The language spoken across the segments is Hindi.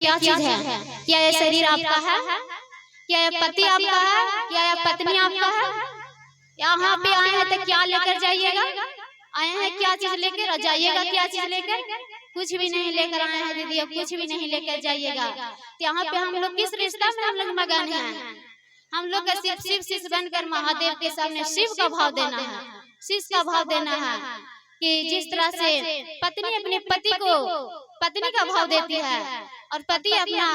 क्या चीज है? क्या यह शरीर आपका है? क्या यह पति आपका है? क्या यह पत्नी आपका है? यहाँ पे आए हैं तो क्या लेकर जाइएगा? आए हैं क्या चीज लेकर और जाइएगा क्या चीज लेकर? कुछ भी नहीं लेकर आए हैं दीदी, अब कुछ भी नहीं लेकर जाइएगा। तो यहाँ पे हम लोग किस रिश्ता में हम लोग मगन हैं? हम लोग का सिर्फ शिव शिष्य बनकर महादेव के सामने शिव का भाव देना है, शिष्य का भाव देना है कि जिस तरह से पत्नी अपने पति को पत्नी का भाव देती है और पति अपना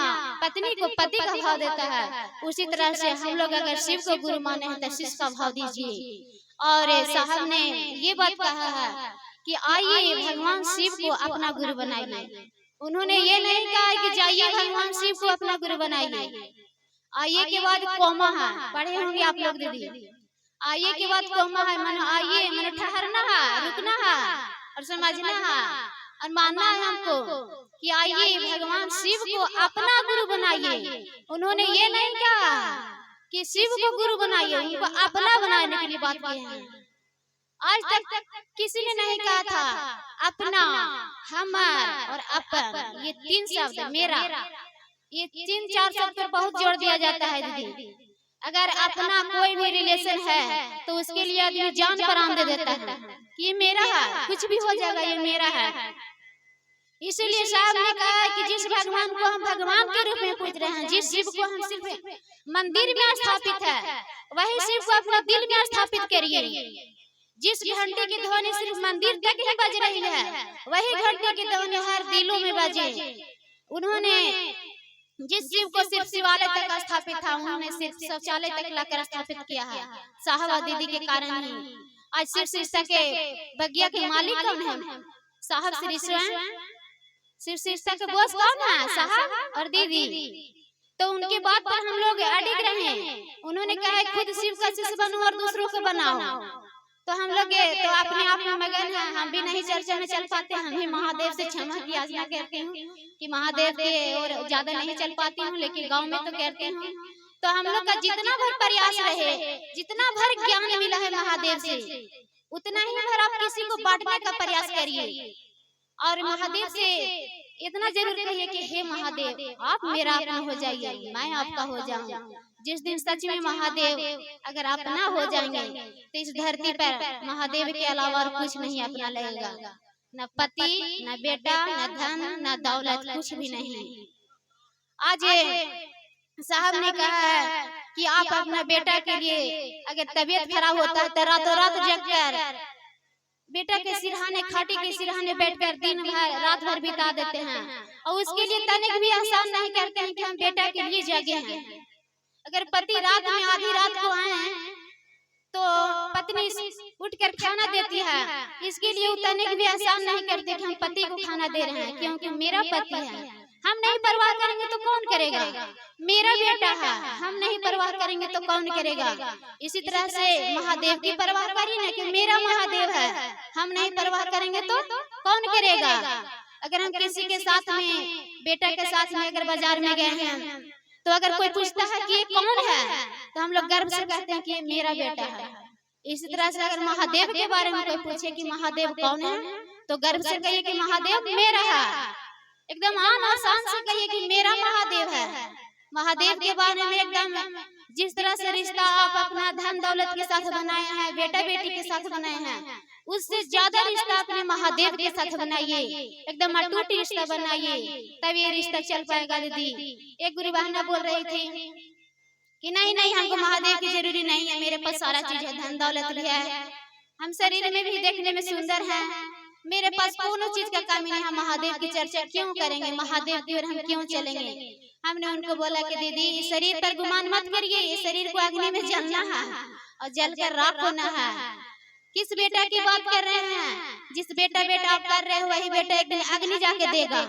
पत्नी को पति का भाव देता है, उसी तरह से हम लोग अगर शिव को गुरु माने हैं तो शिष्य का भाव दीजिए। और साहब ने ये बात कहा है कि आइए भगवान शिव को अपना गुरु बनाइए। उन्होंने ये नहीं कहा कि जाइए भगवान शिव को अपना गुरु बनाइए। आइए के बाद कोमा है, पढ़े होंगे आप लोग दीदी। आइए के बाद कोमा है, मन आइए मन ठहरना है, रुकना है और समझना है और मानना है हमको कि आइए भगवान शिव को अपना गुरु बनाइए। उन्होंने ये नहीं कहा कि शिव को गुरु बनाइए, उनको अपना बनाने के लिए बात की है। आज तक किसी ने नहीं कहा था अपना, हमार और अपन, ये तीन शब्द, मेरा, ये तीन चार शब्द पर बहुत जोर दिया जाता है दीदी। अगर अपना कोई भी रिलेशन है तो उसके लिए आदमी जान प्राण दे देता है कि ये मेरा है, कुछ भी हो जाएगा ये मेरा है। इसीलिए साहब ने कहा कि जिस भगवान को हम भगवान के रूप में पूज रहे हैं, जिस शिव को हम सिर्फ मंदिर में स्थापित है, वही शिव को अपने दिल में स्थापित करिए। जिस घंटे की ध्वनि सिर्फ मंदिर तक ही बज रही है, वही घंटे की ध्वनि हर दिलों में बजे। उन्होंने जिस शिव को सिर्फ शिवालय तक स्थापित था, उन्होंने सिर्फ शौचालय तक लाकर स्थापित किया है। साहबा दीदी के कारण ही आज शिव शिष्टा के बगिया के मालिक कौन है? साहब श्री स्वयं शिव शिष्टा के बॉस कौन है? साहब और दीदी। तो उनके बात पर हम लोग अडिग रहे। उन्होंने कहा खुद शिव का शिष्य बनो और दूसरों को बनाओ। तो हम लोग तो अपने आप में मगन है, हम भी नहीं चर्चा में चल पाते। हम भी महादेव से क्षमा की याचना करती हूँ कि महादेव के और ज्यादा नहीं चल पाती हूँ, लेकिन गांव में तो करती हूँ। तो हम लोग का जितना भर प्रयास रहे, जितना भर ज्ञान मिला है महादेव से, उतना ही भर आप किसी को बांटने का प्रयास करिए। और महादेव से इतना जरूर कहिए कि हे महादेव आप मेरा अपना हो जाइए, मैं आपका हो जाऊं। जिस दिन सच में महादेव अगर अपना हो जाएंगे तो इस धरती पर महादेव के अलावा और कुछ नहीं अपना लगेगा, न पति, न बेटा, न धन, न दौलत, कुछ भी नहीं। आज साहब ने कहा है कि आप अपना बेटा के लिए अगर तबीयत खराब होता है तो रातों रात जगकर बेटा के सिरहाने, खाटी के सिरहाने बैठकर दिन भर रात भर बिता देते हैं और उसके लिए तनिक भी एहसान नहीं करते हैं कि हम बेटा के लिए जागे हैं। अगर पति रात में आधी रात को आए तो पत्नी उठकर खाना देती है, इसके लिए तनिक भी एहसान नहीं करते कि हम पति को खाना दे रहे हैं, क्योंकि मेरा पति है। हम नहीं परवाह करेंगे तो कौन करेगा? मेरा बेटा है, हम नहीं परवाह करेंगे तो कौन करेगा? इसी तरह से महादेव की परवाह करिए ना कि मेरा महादेव है, हम नहीं परवाह करेंगे तो कौन करेगा? अगर हम किसी के साथ में, बेटा के साथ में अगर बाजार में गए हैं तो अगर कोई पूछता है कि ये कौन है तो हम लोग गर्व से कहते हैं कि ये मेरा बेटा है। इसी तरह से अगर महादेव के बारे में कोई पूछे कि महादेव कौन है तो गर्व से कहिए कि महादेव मेरा है। एकदम आन आसान से कहिए कि मेरा महादेव है। महादेव के बारे में एकदम जिस तरह से रिश्ता आप अपना धन दौलत के साथ बनाए हैं, बेटा बेटी के साथ बनाए हैं, उससे ज्यादा रिश्ता अपने महादेव के साथ बनाइए। एकदम अटूट रिश्ता बनाइए, तब ये रिश्ता चल पाएगा। दीदी एक गुरु बहना बोल रही थी कि नहीं नहीं हमको महादेव की जरूरी नहीं है, मेरे पास सारा चीज है, धन दौलत भी है, हम शरीर में भी देखने में सुंदर हैं, मेरे पास कोनो चीज का कमी नहीं है, महादेव की चर्चा क्यों करेंगे, महादेव की ओर हम क्यों चलेंगे? हमने उनको बोला कि दीदी इस शरीर पर गुमान मत करिए, इस शरीर को अग्नि में जलना है और जलकर राख होना है। किस बेटा की बात कर रहे हैं? जिस बेटा आप कर रहे हो वही बेटा एक दिन अग्नि जाके देगा।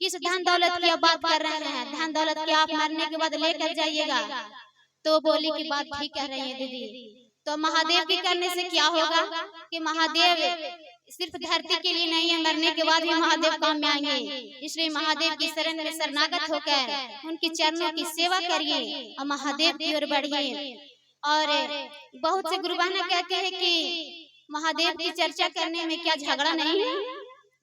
किस धन दौलत की बात कर रहे हैं? धन दौलत की आप मरने के बाद लेकर जाइएगा। तो बोली की बात ठीक कह रही है दीदी। तो महादेव के करने से क्या होगा कि महादेव सिर्फ धरती के लिए नहीं है, मरने के बाद भी महादेव काम में आएंगे। इसलिए महादेव की शरण में शरणागत होकर उनके चरणों की सेवा करिए और महादेव की ओर बढ़िए। और बहुत से गुरु बहना कहते हैं कि महादेव की चर्चा करने में क्या झगड़ा नहीं है?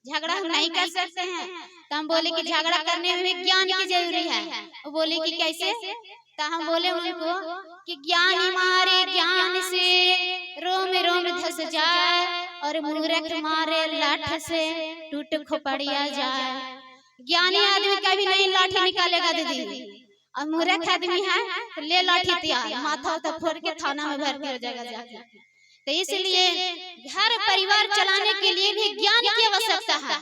झगड़ा हम नहीं कर सकते हैं। तो हम बोले कि झगड़ा करने में भी ज्ञान की जरूरी है। वो बोले कि कैसे? तो हम बोले उनको कि ज्ञान मारे ज्ञान से रोम रोम धस जाए, और मूर्ख मारे लाठ से टूट खोपड़िया जाए। ज्ञानी आदमी कभी नहीं लाठी निकालेगा दीदी, और मूर्ख आदमी है तो ले लाठी तैयार, माथा उठा फोड़ के थाना में भर्ती हो जाएगा जाके। तो इसलिए घर परिवार चलाने के लिए भी ज्ञान की आवश्यकता है।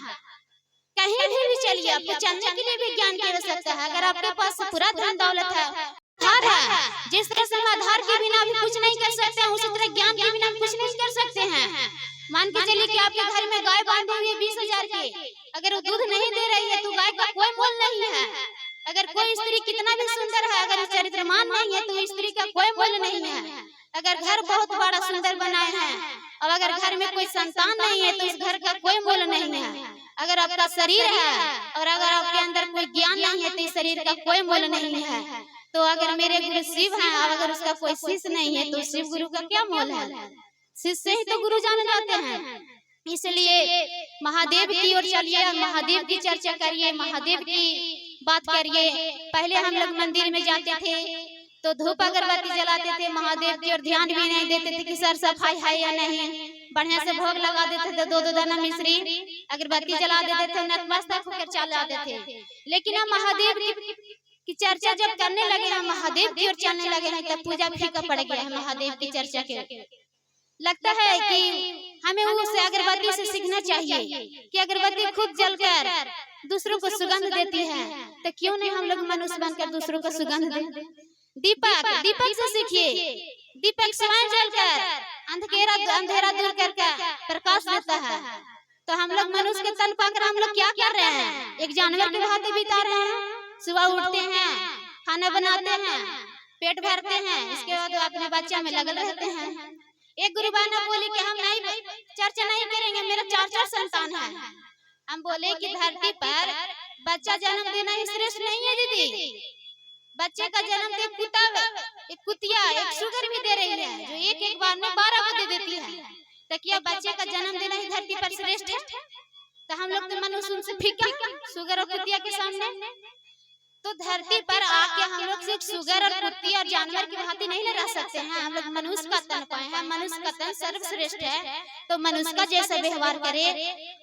कहीं भी चलिए, आपको चलने के लिए भी ज्ञान की आवश्यकता है। अगर आपके पास पूरा धन दौलत है, आधार है, जिस तरह से हम आधार के बिना भी कुछ नहीं कर सकते हैं, उसी तरह ज्ञान के बिना कुछ नहीं कर सकते हैं। मान के चलिए कि आपके घर में गाय बांधी हुई है 20,000 की, अगर वो दूध नहीं दे रही है तो गाय का कोई मोल नहीं है। अगर कोई स्त्री कितना भी सुंदर है, अगर चरित्रमान नहीं है तो स्त्री का कोई मोल नहीं है। अगर घर बहुत बड़ा सुंदर बनाए हैं और अगर घर में कोई संतान नहीं है तो उस घर का कोई मोल नहीं है। अगर आपका शरीर है और अगर आपके अंदर कोई ज्ञान नहीं है तो इस शरीर का कोई मोल नहीं है। तो अगर मेरे गुरु शिव हैं और अगर उसका कोई शिष्य नहीं है तो शिव गुरु का क्या मोल है? शिष्य ही तो गुरु जाने जाते हैं। इसलिए महादेव की ओर चलिए, महादेव की चर्चा करिए, महादेव की बात करिए। पहले हम लोग मंदिर में जाते थे तो धूप अगरबत्ती जलाते थे, महादेव की ओर ध्यान भी नहीं देते थे कि सर सफाई है या नहीं। बढ़िया से भोग लगा देते थे, 2-2 दाना मिश्री अगरबत्ती जला देते थे, नतमस्तक होकर चल जाते थे। लेकिन हम महादेव की चर्चा जब करने लगे हैं, महादेव की ओर चलने लगे हैं, तब पूजा फीका पड़ गया है महादेव की चर्चा के। लगता है कि हमें उससे अगरबत्ती से सीखना चाहिए कि अगरबत्ती खुद जलकर दूसरों को सुगंध देती है, तो क्यों नहीं हम लोग मनुष्य बनकर दूसरों को सुगंध दें? दीपक से सीखिए। दीपक स्वयं जलकर अंधेरा दूर करके प्रकाश देता है। तो हम लोग मनुष्य के तन पाकर हम लोग क्या कर रहे हैं? एक जानवर के भांति बिता रहे हैं। सुबह उठते हैं, खाना बनाते हैं, पेट भरते हैं, इसके बाद अपने बच्चा में लगे रहते हैं। एक गुरुबाना बोले कि हम नहीं चर्चा नहीं करेंगे, मेरा 4 संतान है। हम बोले कि धरती पर बच्चा जन्म देना ही श्रेष्ठ नहीं है दीदी। बच्चे का जन्म दे एक कुतिया एक शुगर भी दे रही है, जो एक बार में 12 को दे देती है। तो क्या बच्चे का जन्म देना ही धरती पर श्रेष्ठ है? तो हम लोग तो मनुष्य उनसे फीका शुगर और कुतिया के सामने। तो धरती पर आके हम लोग सिर्फ शुगर और कुतिया और जानवर की भांति नहीं रह सकते हैं। हम लोग मनुष्य का तन पाए हैं, मनुष्य का तन सर्वश्रेष्ठ है। तो मनुष्य का जैसा व्यवहार करे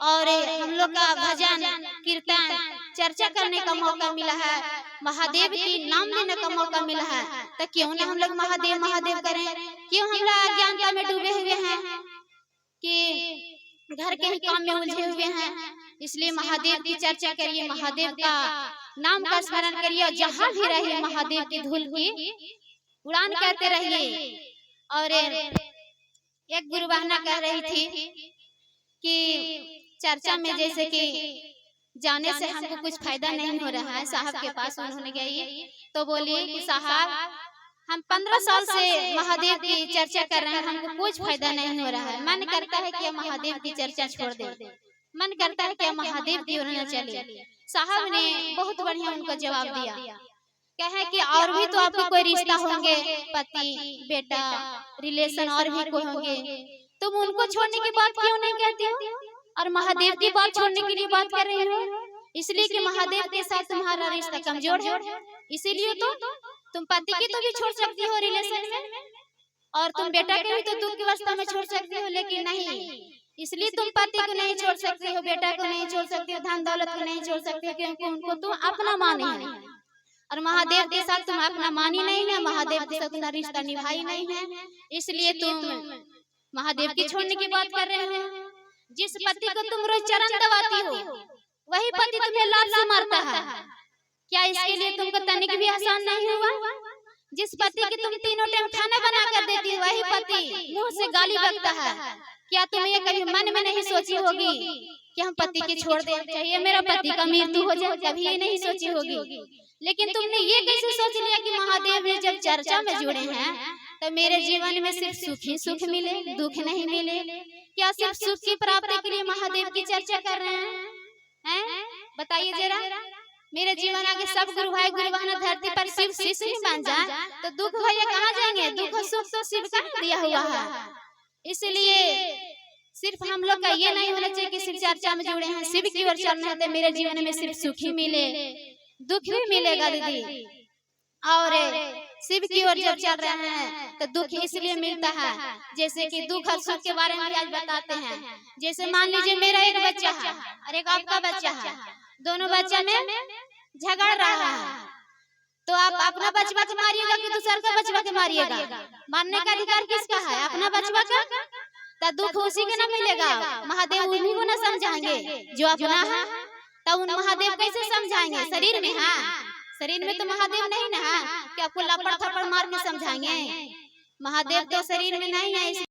और हम लोग का भजन कीर्तन चर्चा करने का मौका मिला है, महादेव की नाम लेने का मौका मिला है, तो क्यों ना हम लोग महादेव महादेव करें? क्यों हम लोग अज्ञानता में डूबे हुए हैं कि घर के ही काम में उलझे हुए हैं? इसलिए महादेव की चर्चा करिए, महादेव का नाम का स्मरण करिए, और जहाँ भी रहिए महादेव की धूल की उड़ान कहते रहिए। और एक गुरु बहना कह रही थी कि चर्चा में जैसे कि जाने से हमको कुछ फायदा नहीं हो रहा है। साहब के पास उन्होंने गई तो बोली कि साहब हम 15 साल से महादेव की चर्चा कर रहे हैं, हमको कुछ फायदा नहीं हो रहा है। मन करता है कि महादेव की चर्चा छोड़ दे, मन करता है कि महादेव की ओर न चले। साहब ने बहुत बढ़िया उनको जवाब दिया, कहे कि और भी तो आपके कोई रिश्ता होंगे, पति बेटा रिलेशन और भी कोई होंगे, तुम उनको छोड़ने की बात क्यों नहीं कहती हो और महादेव की बात छोड़ने के लिए बात कर रही हो? इसलिए कि महादेव के साथ तुम्हारा रिश्ता कमजोर है, इसीलिए तो तुम पति की तो भी छोड़ सकती हो रिलेशन में, और तुम बेटा के भी तो दुख की अवस्था में छोड़ सकती हो, लेकिन नहीं, इसलिए तुम पति को नहीं छोड़ सकती हो, बेटा को नहीं छोड़ सकती हो, धन दौलत को नहीं छोड़ सकती हो, क्योंकि उनको तुम अपना मानी है और महादेव के साथ तुम अपना मानी नहीं है, महादेव के साथ तुम्हारा रिश्ता निभाई नहीं है, इसलिए तुम महादेव की छोड़ने की बात कर रहे हो। जिस पति को तुम रोज चरण दबाती हो वही पति तुम्हें लात से मारता है, क्या इसके लिए तुमको तनिक भी आसान नहीं हुआ? जिस पति की तुम तीनों टाइम खाना बना कर देती हो वही पति मुंह से गाली बकता है, क्या तुम ये कभी मन में नहीं सोची होगी कि हम पति के छोड़ दे, चाहिए मेरा पति का मृत्यु हो जाए? कभी ये नहीं सोची होगी। लेकिन तुमने ये कैसे सोच लिया कि महादेव ने जब चर्चा में जुड़े हैं तो मेरे जीवन में सिर्फ सुख ही सुख मिले, दुख नहीं मिले? क्या सिर्फ सुख की प्राप्ति के लिए महादेव की चर्चा कर रहे हैं? बताइए जरा। मेरे जीवन आगे सब गुरु भाई गुरु बहन धरती पर शिव शिष्य ही बन जाए तो दुख भैया कहाँ जाएंगे? दुख सुख तो शिव का दिया हुआ है। इसलिए सिर्फ हम लोग का ये नहीं होना चाहिए कि सिर्फ चर्चा में जुड़े हैं, शिव की ओर चलना है तो मेरे जीवन में सिर्फ सुख ही मिले, दुख भी मिलेगा दीदी। और शिव की ओर जब चल रहे हैं तो दुख इसलिए मिलता है, जैसे कि दुख और सुख के बारे में आज बताते हैं। जैसे मान लीजिए मेरा एक बच्चा है और एक आपका बच्चा है, दोनों बच्चा में झगड़ रहा है, तो आप अपना बचवा के मारिएगा कि दूसरा का बचवा के मारिएगा? मारने का अधिकार किसका है? अपना बचवा का। तो दुख उसी के ना मिलेगा, महादेव उन्हीं को ना समझाएंगे जो अपना है। तो उन महादेव कैसे समझाएंगे? शरीर में है, शरीर में तो महादेव नहीं ना है कि आपको लपड़ थप्पड़ मार के समझाएंगे। महादेव तो शरीर में नहीं है।